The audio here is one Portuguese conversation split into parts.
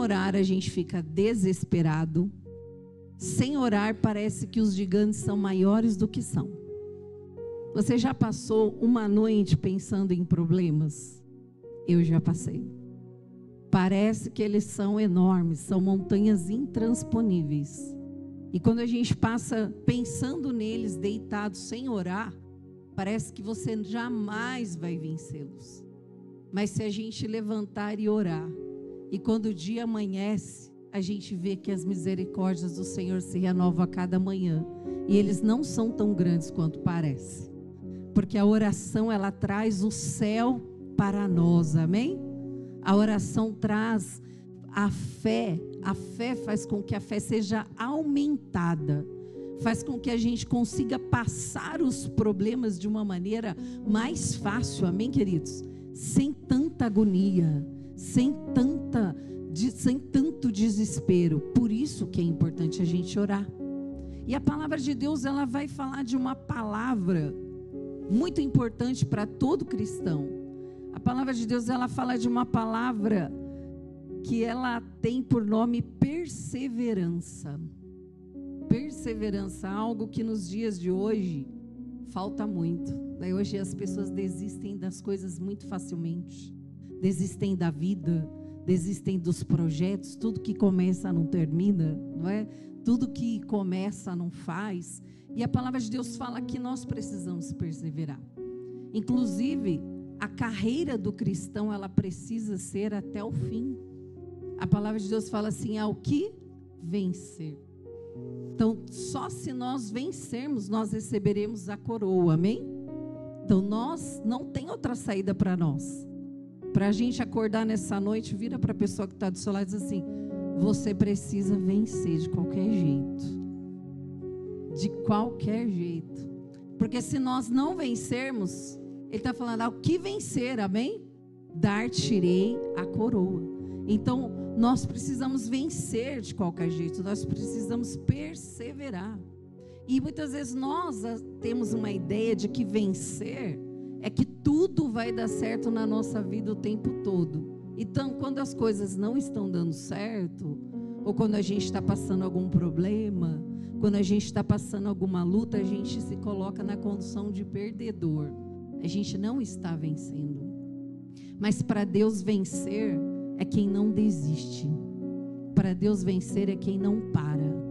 orar a gente fica desesperado. Sem orar parece que os gigantes são maiores do que são. Você já passou uma noite pensando em problemas? Eu já passei. Parece que eles são enormes, são montanhas intransponíveis. E quando a gente passa pensando neles, deitados, sem orar, parece que você jamais vai vencê-los. Mas se a gente levantar e orar, e quando o dia amanhece, a gente vê que as misericórdias do Senhor se renovam a cada manhã. E eles não são tão grandes quanto parece. Porque a oração, ela traz o céu para nós, amém? A oração traz a fé faz com que a fé seja aumentada, faz com que a gente consiga passar os problemas de uma maneira mais fácil, amém, queridos? Sem tanta agonia, sem tanto desespero. Por isso que é importante a gente orar. E a palavra de Deus, ela vai falar de uma palavra muito importante para todo cristão. A palavra de Deus, ela fala de uma palavra que ela tem por nome perseverança. Perseverança, algo que nos dias de hoje falta muito. Daí hoje as pessoas desistem das coisas muito facilmente. Desistem da vida, desistem dos projetos, tudo que começa não termina, não é? Tudo que começa não faz. E a palavra de Deus fala que nós precisamos perseverar. Inclusive, a carreira do cristão, ela precisa ser até o fim. A palavra de Deus fala assim, ao que vencer. Então, só se nós vencermos, nós receberemos a coroa, amém? Então, nós não tem outra saída para nós. Para a gente acordar nessa noite, vira para a pessoa que está do seu lado e diz assim, você precisa vencer de qualquer jeito. De qualquer jeito. Porque se nós não vencermos, ele está falando, ao que vencer, amém? Dar-te-ei a coroa. Então, nós precisamos vencer de qualquer jeito, nós precisamos perseverar. E muitas vezes nós temos uma ideia de que vencer é que tudo vai dar certo na nossa vida o tempo todo. Então, quando as coisas não estão dando certo, ou quando a gente está passando algum problema, quando a gente está passando alguma luta, a gente se coloca na condição de perdedor. A gente não está vencendo. Mas para Deus vencer é quem não desiste. Para Deus vencer é quem não para.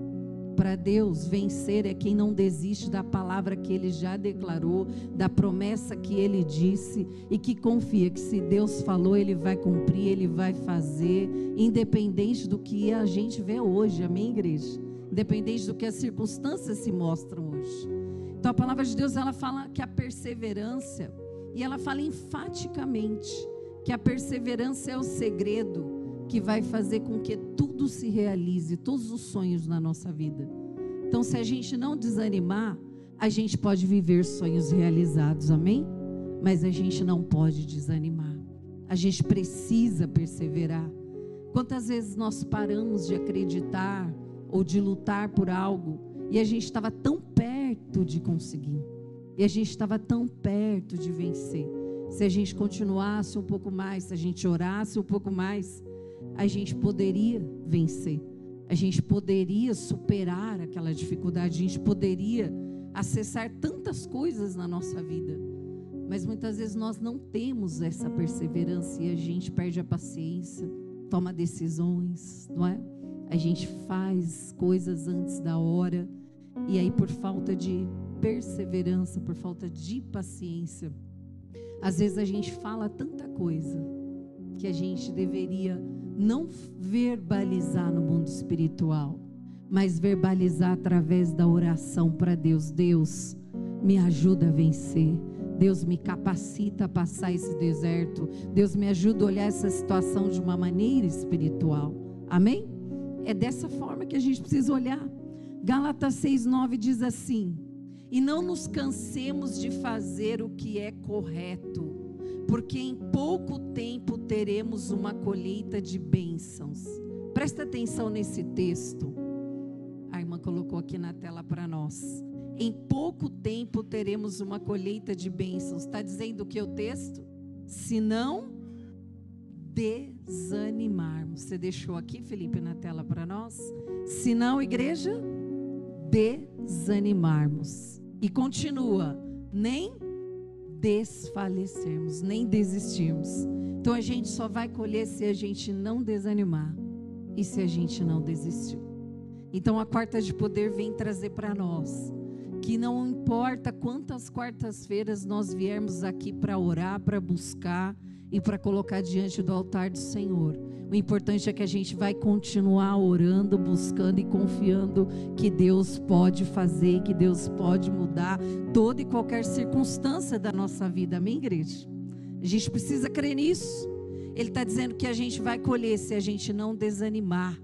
Para Deus vencer é quem não desiste da palavra que Ele já declarou, da promessa que Ele disse e que confia que se Deus falou, Ele vai cumprir, Ele vai fazer, independente do que a gente vê hoje, amém, igreja? Independente do que as circunstâncias se mostram hoje. Então a palavra de Deus, ela fala que a perseverança, e ela fala enfaticamente que a perseverança é o segredo que vai fazer com que tudo se realize, todos os sonhos na nossa vida. Então, se a gente não desanimar, a gente pode viver sonhos realizados, amém? Mas a gente não pode desanimar. A gente precisa perseverar. Quantas vezes nós paramos de acreditar ou de lutar por algo e a gente estava tão perto de conseguir, e a gente estava tão perto de vencer. Se a gente continuasse um pouco mais, se a gente orasse um pouco mais, a gente poderia vencer, a gente poderia superar aquela dificuldade, a gente poderia acessar tantas coisas na nossa vida. Mas muitas vezes nós não temos essa perseverança e a gente perde a paciência, toma decisões, não é? A gente faz coisas antes da hora e aí por falta de perseverança, por falta de paciência, às vezes a gente fala tanta coisa que a gente deveria não verbalizar no mundo espiritual, mas verbalizar através da oração para Deus. Deus, me ajuda a vencer. Deus, me capacita a passar esse deserto. Deus, me ajuda a olhar essa situação de uma maneira espiritual. Amém? É dessa forma que a gente precisa olhar. Gálatas 6:9 diz assim: e não nos cansemos de fazer o que é correto, porque em pouco tempo teremos uma colheita de bênçãos. Presta atenção nesse texto. A irmã colocou aqui na tela para nós. Em pouco tempo teremos uma colheita de bênçãos. Está dizendo o que o texto? Se não desanimarmos. Você deixou aqui, Felipe, na tela para nós? Se não, igreja, desanimarmos. E continua, nem desfalecermos, nem desistirmos. Então a gente só vai colher se a gente não desanimar e se a gente não desistir. Então a quarta de poder vem trazer para nós que não importa quantas quartas-feiras nós viermos aqui para orar, para buscar e para colocar diante do altar do Senhor, o importante é que a gente vai continuar orando, buscando e confiando que Deus pode fazer, que Deus pode mudar toda e qualquer circunstância da nossa vida. Amém, igreja? A gente precisa crer nisso. Ele está dizendo que a gente vai colher se a gente não desanimar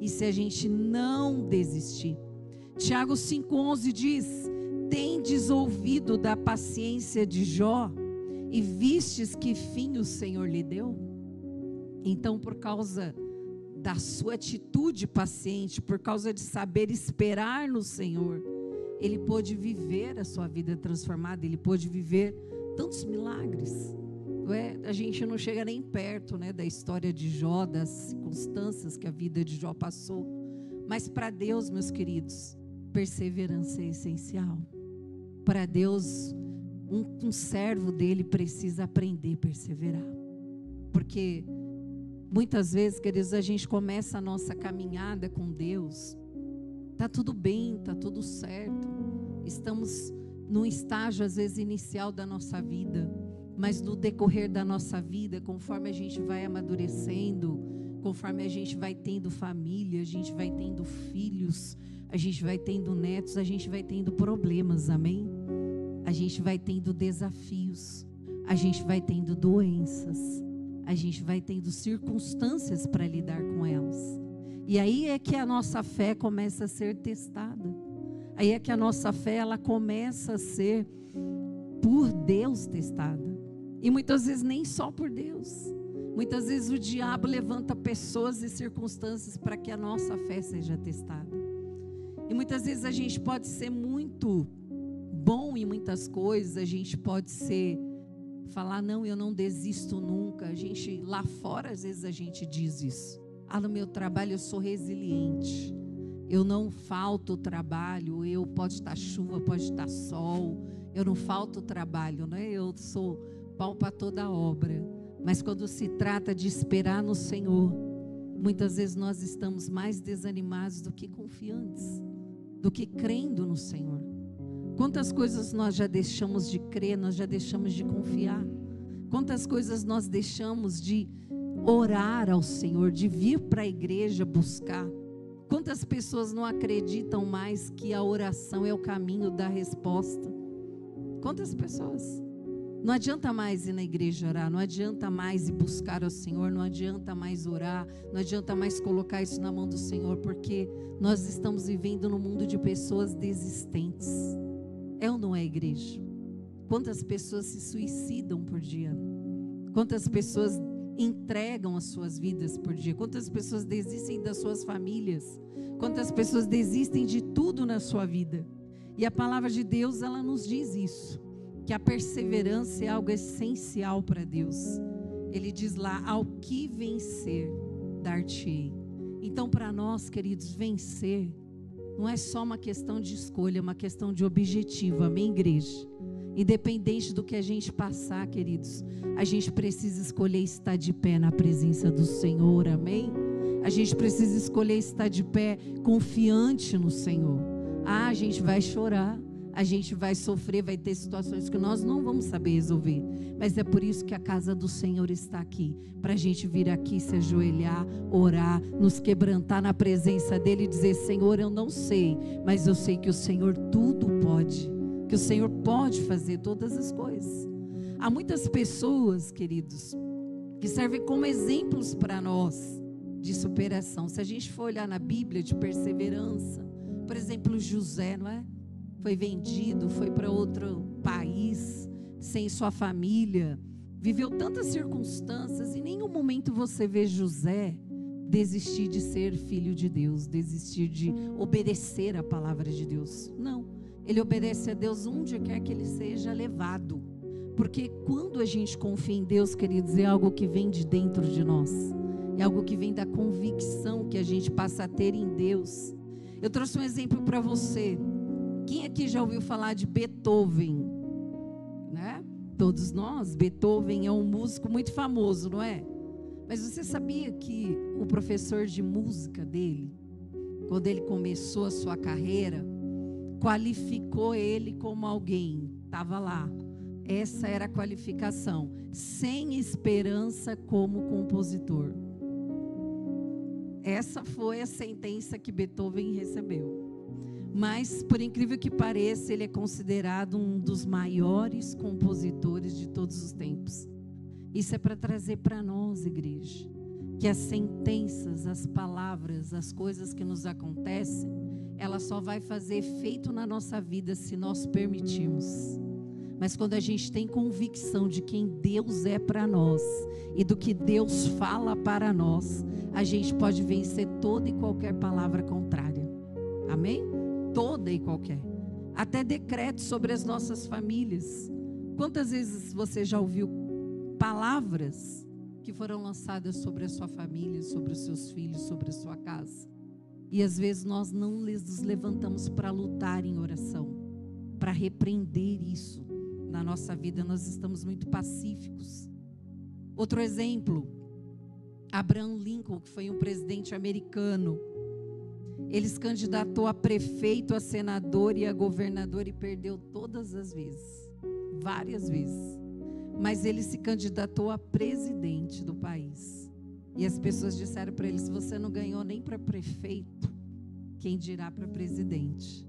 e se a gente não desistir. Tiago 5,11 diz: tendes ouvido da paciência de Jó e vistes que fim o Senhor lhe deu? Então, por causa da sua atitude paciente, por causa de saber esperar no Senhor, ele pôde viver a sua vida transformada, ele pôde viver tantos milagres. A gente não chega nem perto, da história de Jó, das circunstâncias que a vida de Jó passou. Mas para Deus, meus queridos, perseverança é essencial. Para Deus, um servo dele precisa aprender a perseverar. Porque muitas vezes, queridos, a gente começa a nossa caminhada com Deus, está tudo bem, está tudo certo, estamos num estágio às vezes inicial da nossa vida, mas no decorrer da nossa vida, conforme a gente vai amadurecendo, conforme a gente vai tendo família, a gente vai tendo filhos, a gente vai tendo netos, a gente vai tendo problemas, amém? A gente vai tendo desafios, a gente vai tendo doenças, a gente vai tendo circunstâncias para lidar com elas. E aí é que a nossa fé começa a ser testada. Aí é que a nossa fé, ela começa a ser por Deus testada. E muitas vezes nem só por Deus. Muitas vezes o diabo levanta pessoas e circunstâncias para que a nossa fé seja testada. E muitas vezes a gente pode ser muito bom em muitas coisas, a gente pode falar, não, eu não desisto nunca. A gente, lá fora, às vezes a gente diz isso. No meu trabalho eu sou resiliente, eu não falto trabalho, pode estar chuva, pode estar sol, eu não falto trabalho, eu sou pau para toda obra. Mas quando se trata de esperar no Senhor, muitas vezes nós estamos mais desanimados do que confiantes, do que crendo no Senhor. Quantas coisas nós já deixamos de crer, nós já deixamos de confiar. Quantas coisas nós deixamos de orar ao Senhor, de vir para a igreja buscar. Quantas pessoas não acreditam mais que a oração é o caminho da resposta? Quantas pessoas? Não adianta mais ir na igreja orar, não adianta mais ir buscar ao Senhor, não adianta mais orar, não adianta mais colocar isso na mão do Senhor, porque nós estamos vivendo num mundo de pessoas desistentes. É ou não é, igreja? Quantas pessoas se suicidam por dia? Quantas pessoas entregam as suas vidas por dia? Quantas pessoas desistem das suas famílias? Quantas pessoas desistem de tudo na sua vida? E a palavra de Deus, ela nos diz isso, que a perseverança é algo essencial para Deus. Ele diz lá, ao que vencer, dar-te-ei. Então, para nós, queridos, vencer não é só uma questão de escolha, é uma questão de objetivo, amém, igreja? Independente do que a gente passar, queridos, a gente precisa escolher estar de pé na presença do Senhor, amém? A gente precisa escolher estar de pé confiante no Senhor. A gente vai chorar, a gente vai sofrer, vai ter situações que nós não vamos saber resolver, mas é por isso que a casa do Senhor está aqui, para a gente vir aqui, se ajoelhar, orar, nos quebrantar na presença dEle e dizer, Senhor, eu não sei, mas eu sei que o Senhor tudo pode, que o Senhor pode fazer todas as coisas. Há muitas pessoas, queridos, que servem como exemplos para nós de superação. Se a gente for olhar na Bíblia de perseverança, por exemplo, José, não é? Foi vendido, foi para outro país, sem sua família, viveu tantas circunstâncias, e em nenhum momento você vê José desistir de ser filho de Deus, desistir de obedecer a palavra de Deus. Não, ele obedece a Deus onde quer que ele seja levado, Porque quando a gente confia em Deus, queridos, é algo que vem de dentro de nós. É algo que vem da convicção que a gente passa a ter em Deus. Eu trouxe um exemplo para você. Quem aqui já ouviu falar de Beethoven? Né? Todos nós. Beethoven é um músico muito famoso, não é? Mas você sabia que o professor de música dele, quando ele começou a sua carreira, qualificou ele como alguém, estava lá. Essa era a qualificação: sem esperança como compositor. Essa foi a sentença que Beethoven recebeu. Mas, por incrível que pareça, ele é considerado um dos maiores compositores de todos os tempos. Isso é para trazer para nós, igreja, que as sentenças, as palavras, as coisas que nos acontecem, ela só vai fazer efeito na nossa vida se nós permitirmos. Mas quando a gente tem convicção de quem Deus é para nós e do que Deus fala para nós, a gente pode vencer toda e qualquer palavra contrária. Amém? Toda e qualquer. Até decretos sobre as nossas famílias. Quantas vezes você já ouviu palavras que foram lançadas sobre a sua família, sobre os seus filhos, sobre a sua casa? E às vezes nós não nos levantamos para lutar em oração, para repreender isso. Na nossa vida nós estamos muito pacíficos. Outro exemplo, Abraham Lincoln, que foi um presidente americano. Ele se candidatou a prefeito, a senador e a governador e perdeu todas as vezes, várias vezes. Mas ele se candidatou a presidente do país. E as pessoas disseram para ele: se você não ganhou nem para prefeito, quem dirá para presidente?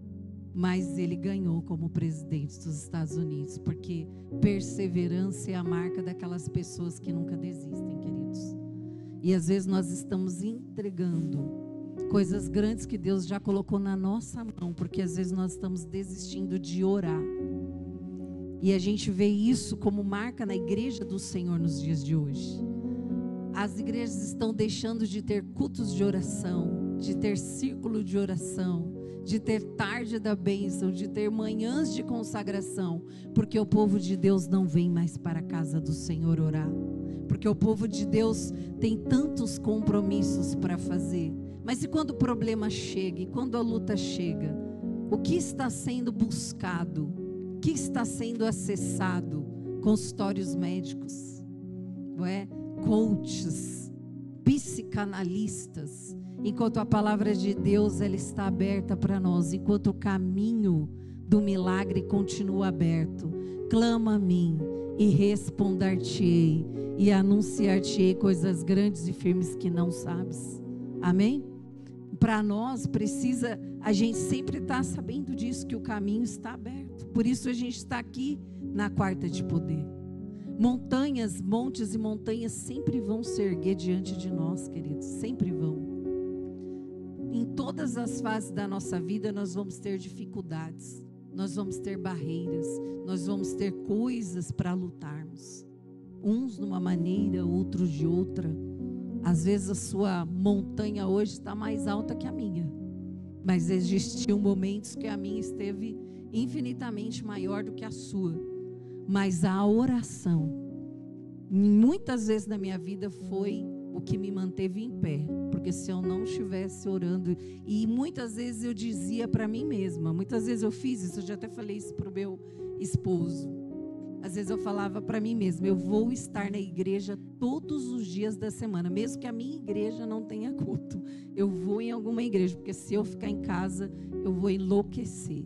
Mas ele ganhou como presidente dos Estados Unidos, porque perseverança é a marca daquelas pessoas que nunca desistem, queridos. E às vezes nós estamos entregando coisas grandes que Deus já colocou na nossa mão, porque às vezes nós estamos desistindo de orar. E a gente vê isso como marca na igreja do Senhor nos dias de hoje. As igrejas estão deixando de ter cultos de oração, de ter círculo de oração, de ter tarde da bênção, de ter manhãs de consagração, porque o povo de Deus não vem mais para a casa do Senhor orar, porque o povo de Deus tem tantos compromissos para fazer. Mas e quando o problema chega, e quando a luta chega, o que está sendo buscado? O que está sendo acessado? Consultórios médicos, não é? Coaches, psicanalistas. Enquanto a palavra de Deus ela está aberta para nós, enquanto o caminho do milagre continua aberto. Clama a mim e responder-te-ei e anunciar-te-ei coisas grandes e firmes que não sabes. Amém? Para nós precisa, a gente sempre estar sabendo disso, que o caminho está aberto. Por isso a gente está aqui na quarta de poder. Montanhas, montes e montanhas sempre vão se erguer diante de nós, queridos, sempre vão. Em todas as fases da nossa vida nós vamos ter dificuldades, nós vamos ter barreiras, nós vamos ter coisas para lutarmos. Uns de uma maneira, outros de outra. Às vezes a sua montanha hoje está mais alta que a minha, mas existiam momentos que a minha esteve infinitamente maior do que a sua. Mas a oração, muitas vezes na minha vida, foi o que me manteve em pé, porque se eu não estivesse orando, e muitas vezes eu dizia para mim mesma, muitas vezes eu fiz isso, eu já até falei isso para o meu esposo, às vezes eu falava para mim mesma: eu vou estar na igreja todos os dias da semana, mesmo que a minha igreja não tenha culto, eu vou em alguma igreja, porque se eu ficar em casa, eu vou enlouquecer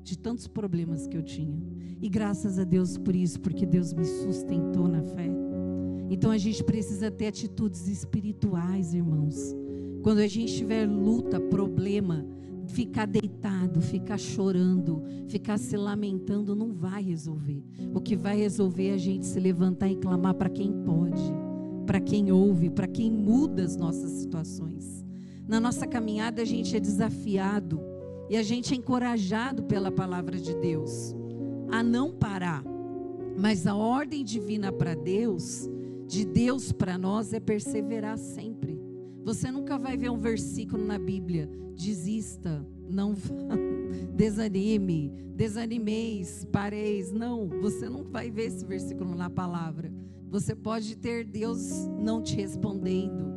de tantos problemas que eu tinha. E graças a Deus por isso, porque Deus me sustentou na fé. Então a gente precisa ter atitudes espirituais, irmãos. Quando a gente tiver luta, problema, ficar deitado, ficar chorando, ficar se lamentando, não vai resolver. O que vai resolver é a gente se levantar e clamar para quem pode, para quem ouve, para quem muda as nossas situações. Na nossa caminhada a gente é desafiado e a gente é encorajado pela palavra de Deus a não parar. Mas a ordem divina para Deus, de Deus para nós, é perseverar sempre. Você nunca vai ver um versículo na Bíblia: desista, não desanimeis, pareis. Não, você não vai ver esse versículo na palavra. Você pode ter Deus não te respondendo,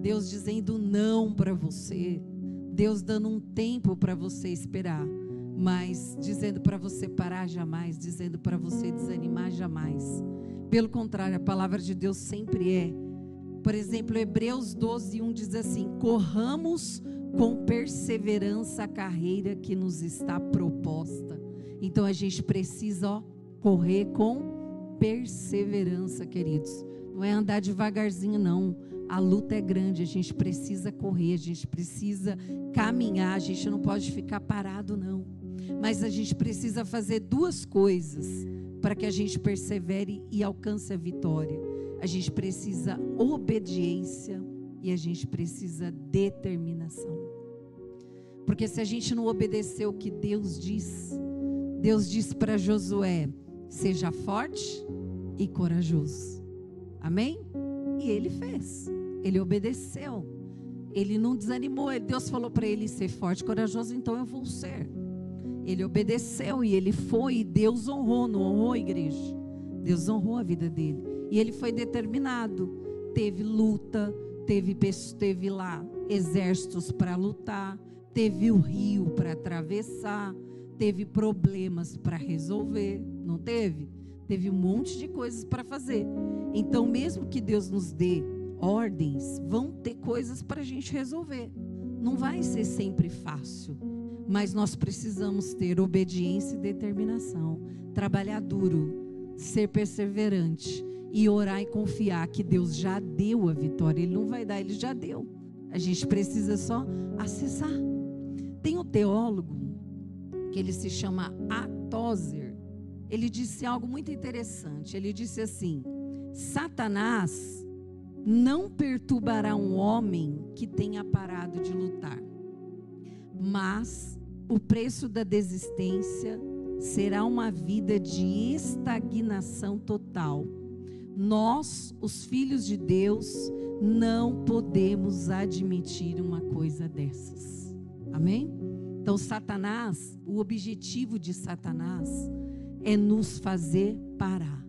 Deus dizendo não para você, Deus dando um tempo para você esperar, mas dizendo para você parar jamais, dizendo para você desanimar jamais. Pelo contrário, a palavra de Deus sempre é. Por exemplo, Hebreus 12:1 diz assim: corramos com perseverança a carreira que nos está proposta. Então a gente precisa correr com perseverança, queridos. Não é andar devagarzinho, não. A luta é grande, a gente precisa correr, a gente precisa caminhar, a gente não pode ficar parado, não. Mas a gente precisa fazer duas coisas para que a gente persevere e alcance a vitória. A gente precisa obediência e a gente precisa determinação. Porque se a gente não obedecer o que Deus diz para Josué: seja forte e corajoso. Amém? E ele fez. Ele obedeceu. Ele não desanimou. Deus falou para ele ser forte e corajoso, então eu vou ser. Ele obedeceu e ele foi. E Deus honrou, não honrou a igreja? Deus honrou a vida dele. E ele foi determinado. Teve luta, teve lá exércitos para lutar, teve o rio para atravessar, teve problemas para resolver, não teve? Teve um monte de coisas para fazer. Então, mesmo que Deus nos dê ordens, vão ter coisas para a gente resolver. Não vai ser sempre fácil, mas nós precisamos ter obediência e determinação, trabalhar duro, ser perseverante e orar e confiar que Deus já deu a vitória. Ele não vai dar, Ele já deu. A gente precisa só acessar. Tem um teólogo que ele se chama A. Tozer. Ele disse algo muito interessante. Ele disse assim: Satanás não perturbará um homem que tenha parado de lutar, mas o preço da desistência será uma vida de estagnação total. Nós, os filhos de Deus, não podemos admitir uma coisa dessas. Amém? Então, Satanás, o objetivo de Satanás é nos fazer parar.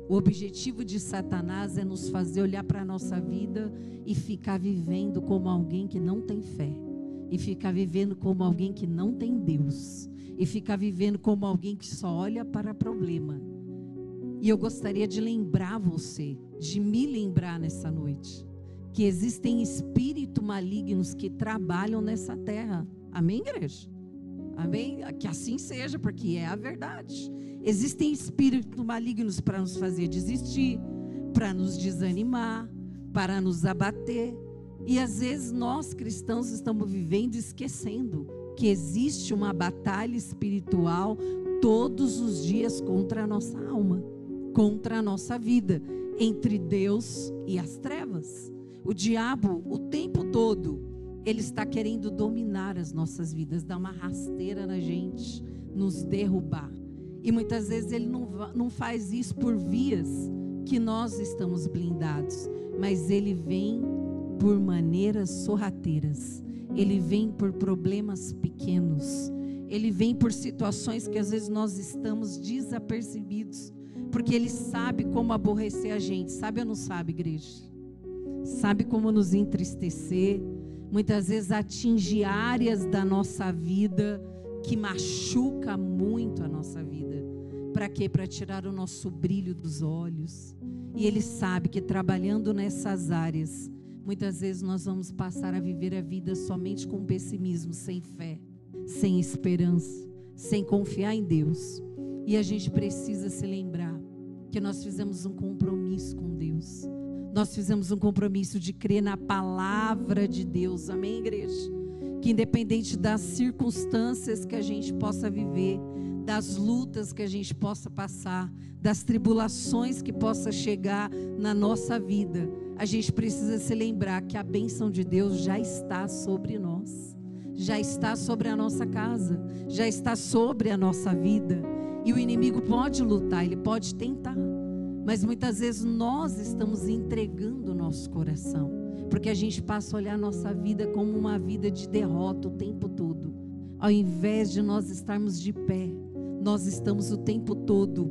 O objetivo de Satanás é nos fazer olhar para a nossa vida e ficar vivendo como alguém que não tem fé, e ficar vivendo como alguém que não tem Deus, e ficar vivendo como alguém que só olha para problema. E eu gostaria de lembrar você, de me lembrar nessa noite, que existem espíritos malignos que trabalham nessa terra. Amém, igreja? Amém? Que assim seja, porque é a verdade. Existem espíritos malignos para nos fazer desistir, para nos desanimar, para nos abater. E às vezes nós cristãos estamos vivendo esquecendo que existe uma batalha espiritual todos os dias contra a nossa alma, contra a nossa vida, entre Deus e as trevas. O diabo, o tempo todo, ele está querendo dominar as nossas vidas, dar uma rasteira na gente, nos derrubar. E muitas vezes ele não faz isso por vias que nós estamos blindados, mas ele vem por maneiras sorrateiras, ele vem por problemas pequenos, ele vem por situações que às vezes nós estamos desapercebidos, porque ele sabe como aborrecer a gente. Sabe ou não sabe, igreja? Sabe como nos entristecer, muitas vezes atinge áreas da nossa vida que machuca muito a nossa vida. Para quê? Para tirar o nosso brilho dos olhos. E ele sabe que trabalhando nessas áreas, muitas vezes nós vamos passar a viver a vida somente com pessimismo, sem fé, sem esperança, sem confiar em Deus. E a gente precisa se lembrar que nós fizemos um compromisso com Deus. Nós fizemos um compromisso de crer na palavra de Deus. Amém, igreja? Que independente das circunstâncias que a gente possa viver, das lutas que a gente possa passar, das tribulações que possa chegar na nossa vida, a gente precisa se lembrar que a bênção de Deus já está sobre nós, já está sobre a nossa casa, já está sobre a nossa vida. E o inimigo pode lutar, ele pode tentar, mas muitas vezes nós estamos entregando o nosso coração, porque a gente passa a olhar a nossa vida como uma vida de derrota o tempo todo. Ao invés de nós estarmos de pé, nós estamos o tempo todo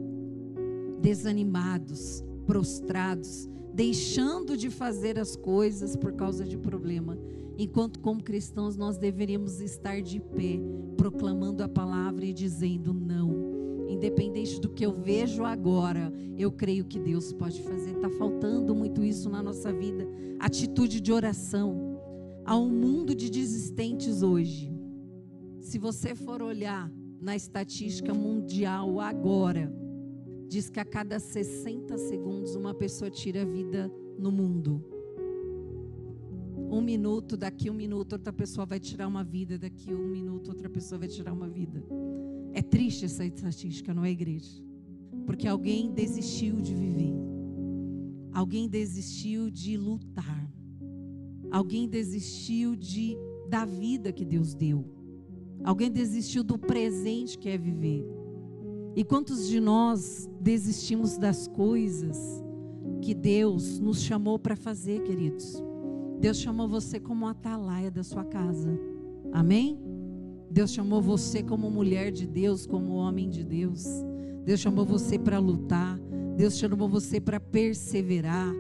desanimados, prostrados, deixando de fazer as coisas por causa de problema. Enquanto como cristãos nós deveríamos estar de pé, proclamando a palavra e dizendo não. Independente do que eu vejo agora, eu creio que Deus pode fazer. Está faltando muito isso na nossa vida. Atitude de oração. Há um mundo de desistentes hoje. Se você for olhar na estatística mundial agora, diz que a cada 60 segundos uma pessoa tira a vida no mundo. 1 minuto, daqui 1 minuto outra pessoa vai tirar uma vida, daqui 1 minuto outra pessoa vai tirar uma vida. É triste essa estatística, não é, igreja? Porque alguém desistiu de viver. Alguém desistiu de lutar. Alguém desistiu da vida que Deus deu. Alguém desistiu do presente que é viver. E quantos de nós desistimos das coisas que Deus nos chamou para fazer, queridos? Deus chamou você como atalaia da sua casa. Amém? Deus chamou você como mulher de Deus, como homem de Deus. Deus chamou você para lutar. Deus chamou você para perseverar.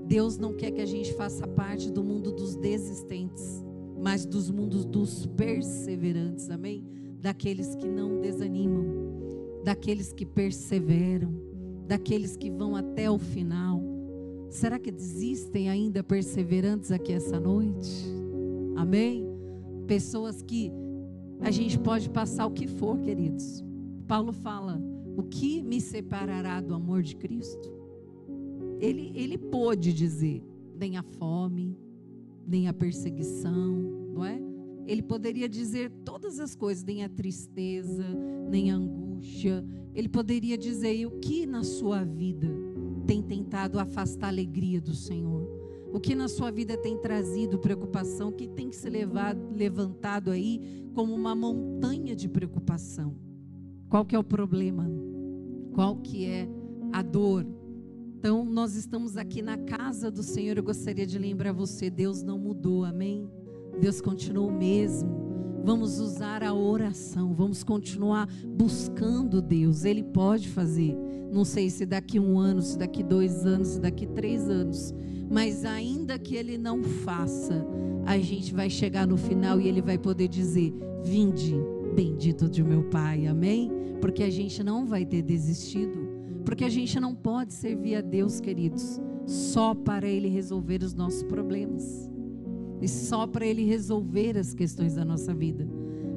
Deus não quer que a gente faça parte do mundo dos desistentes, mas dos mundos dos perseverantes. Amém? Daqueles que não desanimam, daqueles que perseveram, daqueles que vão até o final. Será que existem ainda perseverantes aqui essa noite? Amém? Pessoas que a gente pode passar o que for, queridos. Paulo fala, o que me separará do amor de Cristo? Ele pôde dizer, nem a fome, nem a perseguição, não é? Ele poderia dizer todas as coisas, nem a tristeza, nem a angústia. Ele poderia dizer, e o que na sua vida tem tentado afastar a alegria do Senhor? O que na sua vida tem trazido preocupação, que tem que ser levantado aí como uma montanha de preocupação? Qual que é o problema? Qual que é a dor? Então nós estamos aqui na casa do Senhor. Eu gostaria de lembrar você, Deus não mudou, amém? Deus continua o mesmo. Vamos usar a oração, vamos continuar buscando Deus. Ele pode fazer, não sei se daqui 1 ano, se daqui 2 anos, se daqui 3 anos, mas ainda que Ele não faça, a gente vai chegar no final e Ele vai poder dizer, vinde, bendito de meu Pai, amém? Porque a gente não vai ter desistido, porque a gente não pode servir a Deus, queridos, só para Ele resolver os nossos problemas. E só para Ele resolver as questões da nossa vida.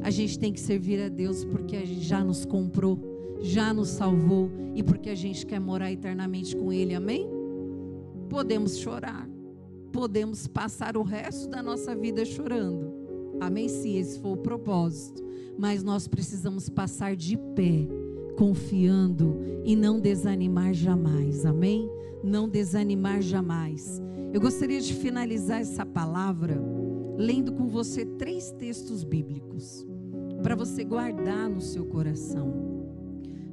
A gente tem que servir a Deus porque a gente já nos comprou, já nos salvou e porque a gente quer morar eternamente com Ele, amém? Podemos chorar, podemos passar o resto da nossa vida chorando, amém? Se esse for o propósito, mas nós precisamos passar de pé, confiando e não desanimar jamais, amém? Não desanimar jamais. Eu gostaria de finalizar essa palavra lendo com você 3 textos bíblicos, para você guardar no seu coração,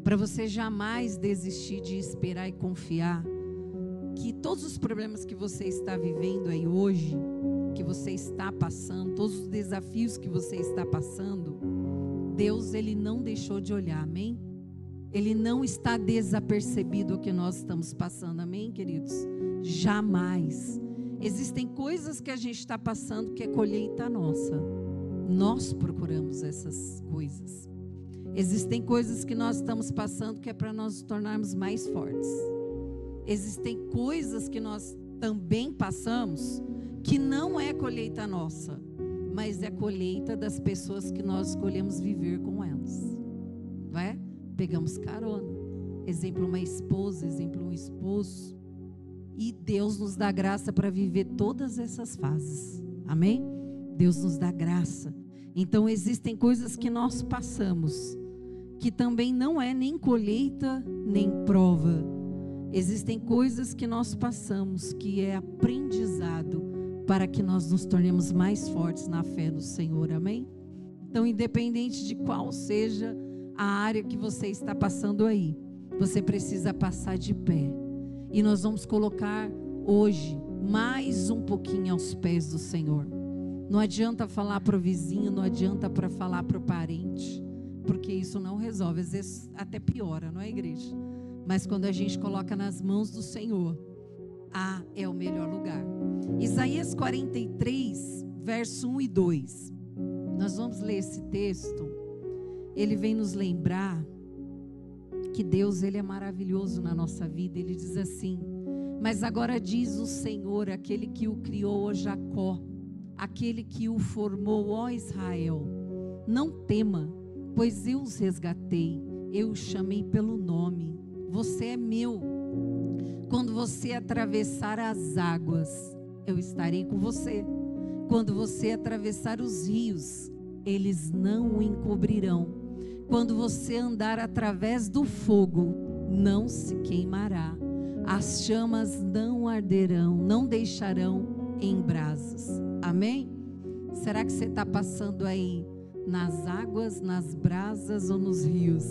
para você jamais desistir de esperar e confiar que todos os problemas que você está vivendo aí hoje, que você está passando, todos os desafios que você está passando, Deus, Ele não deixou de olhar, amém? Ele não está desapercebido o que nós estamos passando, amém, queridos? Jamais. Existem coisas que a gente está passando que é colheita nossa. Nós procuramos essas coisas. Existem coisas que nós estamos passando que é para nós nos tornarmos mais fortes. Existem coisas que nós também passamos que não é colheita nossa, mas é colheita das pessoas que nós escolhemos viver com elas. Não é? Pegamos carona. Exemplo, uma esposa, exemplo, um esposo. E Deus nos dá graça para viver todas essas fases. Amém? Deus nos dá graça. Então existem coisas que nós passamos, que também não é nem colheita, nem prova. Existem coisas que nós passamos, que é aprendizado, para que nós nos tornemos mais fortes na fé no Senhor. Amém? Então, independente de qual seja a área que você está passando aí, você precisa passar de pé. E nós vamos colocar hoje, mais um pouquinho aos pés do Senhor. Não adianta falar para o vizinho, não adianta para falar para o parente, porque isso não resolve, às vezes até piora, não é, igreja? Mas quando a gente coloca nas mãos do Senhor, é o melhor lugar. Isaías 43, verso 1 e 2. Nós vamos ler esse texto. Ele vem nos lembrar que Deus, Ele é maravilhoso na nossa vida. Ele diz assim: mas agora diz o Senhor, aquele que o criou, ó Jacó, aquele que o formou, ó Israel, não tema, pois eu os resgatei, eu os chamei pelo nome, você é meu. Quando você atravessar as águas, eu estarei com você. Quando você atravessar os rios, eles não o encobrirão. Quando você andar através do fogo, não se queimará. As chamas não arderão, não deixarão em brasas. Amém? Será que você está passando aí nas águas, nas brasas ou nos rios?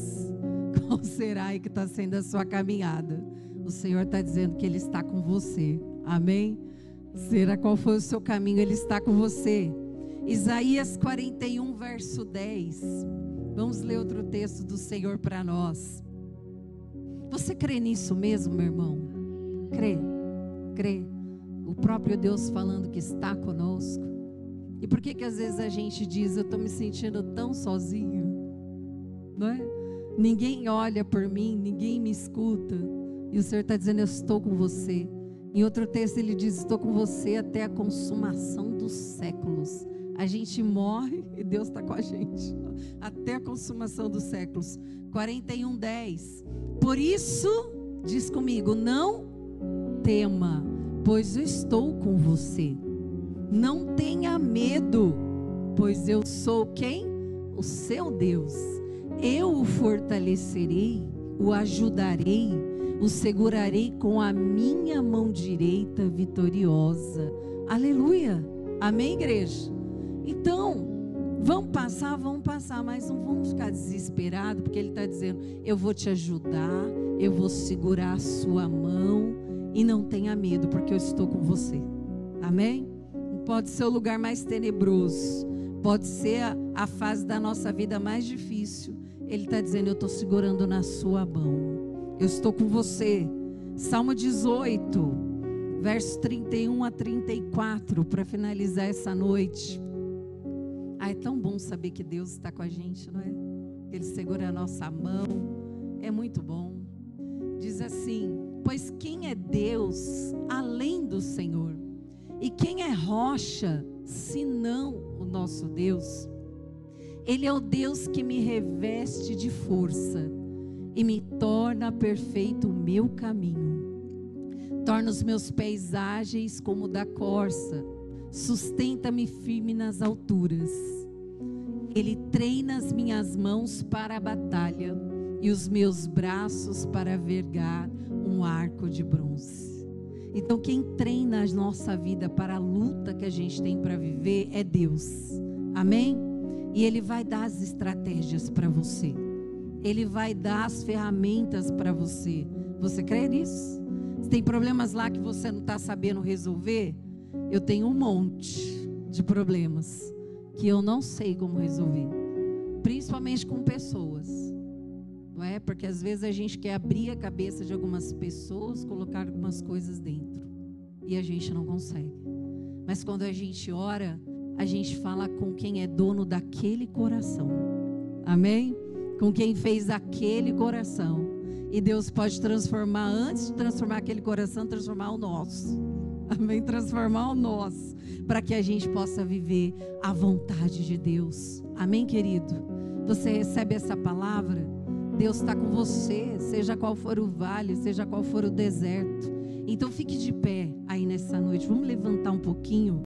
Qual será aí que está sendo a sua caminhada? O Senhor está dizendo que Ele está com você. Amém? Será qual foi o seu caminho? Ele está com você. Isaías 41, verso 10. Vamos ler outro texto do Senhor para nós. Você crê nisso mesmo, meu irmão? Crê, crê. O próprio Deus falando que está conosco. E por que às vezes a gente diz: eu estou me sentindo tão sozinho, não é? Ninguém olha por mim, ninguém me escuta. E o Senhor está dizendo: eu estou com você. Em outro texto ele diz: estou com você até a consumação dos séculos. A gente morre e Deus está com a gente até a consumação dos séculos. 41:10. Por isso, diz comigo, não tema, pois eu estou com você. Não tenha medo, pois eu sou quem? O seu Deus. Eu o fortalecerei, o ajudarei, o segurarei com a minha mão direita vitoriosa. Aleluia. Amém, igreja? Então, vamos passar, mas não vamos ficar desesperados, porque Ele está dizendo: eu vou te ajudar, eu vou segurar a sua mão, e não tenha medo, porque eu estou com você. Amém? Pode ser o lugar mais tenebroso, pode ser a fase da nossa vida mais difícil. Ele está dizendo: eu estou segurando na sua mão, eu estou com você. Salmo 18, verso 31 a 34, para finalizar essa noite. É tão bom saber que Deus está com a gente, não é? Ele segura a nossa mão, é muito bom. Diz assim: pois quem é Deus além do Senhor? E quem é rocha senão o nosso Deus? Ele é o Deus que me reveste de força e me torna perfeito o meu caminho. Torna os meus pés ágeis como o da corça, sustenta-me firme nas alturas. Ele treina as minhas mãos para a batalha e os meus braços para vergar um arco de bronze. Então quem treina a nossa vida para a luta que a gente tem para viver é Deus. Amém? E Ele vai dar as estratégias para você. Ele vai dar as ferramentas para você. Você crê nisso? Se tem problemas lá que você não está sabendo resolver, eu tenho um monte de problemas que eu não sei como resolver, principalmente com pessoas, não é? Porque às vezes a gente quer abrir a cabeça de algumas pessoas, colocar algumas coisas dentro, e a gente não consegue. Mas quando a gente ora, a gente fala com quem é dono daquele coração. Amém? Com quem fez aquele coração. E Deus pode transformar, antes de transformar aquele coração, transformar o nosso. Amém? Transformar o nosso, para que a gente possa viver a vontade de Deus. Amém, querido? Você recebe essa palavra? Deus está com você, seja qual for o vale, seja qual for o deserto. Então fique de pé aí nessa noite. Vamos levantar um pouquinho.